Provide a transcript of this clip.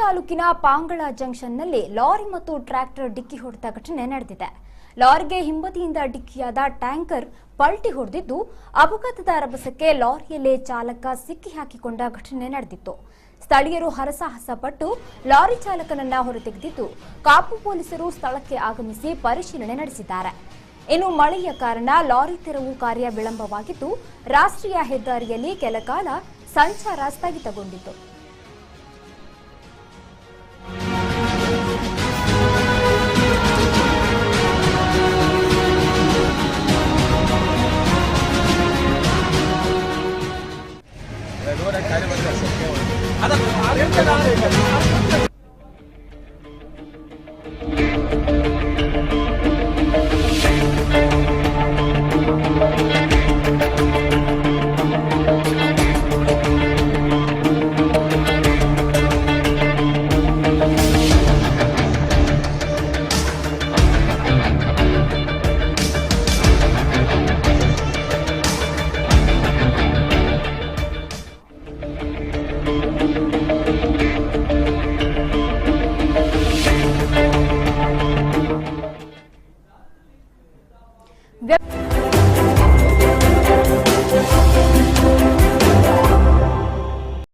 ತಾಲೂಕಿನ ಪಾಂಗಳ ಜಂಕ್ಷನ್ನಲ್ಲಿ ಲಾರಿ ಮತ್ತು ಟ್ರ್ಯಾಕ್ಟರ್ ಡಿಕ್ಕಿ ಹೊಡೆದ ಘಟನೆ ನಡೆದಿದೆ. ಲಾರಿಗೆ ಹಿಂಬದಿಯಿಂದ ಡಿಕ್ಕಿಯಾದ ಟ್ಯಾಂಕರ್ ಪಲ್ಟಿ ಹೊಡೆದಿದ್ದು, ಅಪಘಾತದ ರಭಸಕ್ಕೆ ಲಾರಿಯಲ್ಲೇ ಚಾಲಕ ಸಿಕ್ಕಿ ಹಾಕಿಕೊಂಡ ಘಟನೆ ನಡೆದಿತ್ತು. ಸ್ಥಳೀಯರು ಹರಸಾಹಸ ಪಟ್ಟು ಲಾರಿ ಚಾಲಕನನ್ನ ಹೊರತೆಗೆದಿದ್ದು, ಕಾಪು ಪೊಲೀಸರು ಸ್ಥಳಕ್ಕೆ ಆಗಮಿಸಿ ಪರಿಶೀಲನೆ ನಡೆಸಿದ್ದಾರೆ. ಇನ್ನು ಮಳೆಯ ಕಾರಣ ಲಾರಿ ತೆರವು ಕಾರ್ಯ ವಿಳಂಬವಾಗಿದ್ದು, ರಾಷ್ಟ್ರೀಯ ಹೆದ್ದಾರಿಯಲ್ಲಿ ಕೆಲಕಾಲ ಸಂಚಾರ ಸ್ಥಗಿತಗೊಂಡಿತ್ತು. Web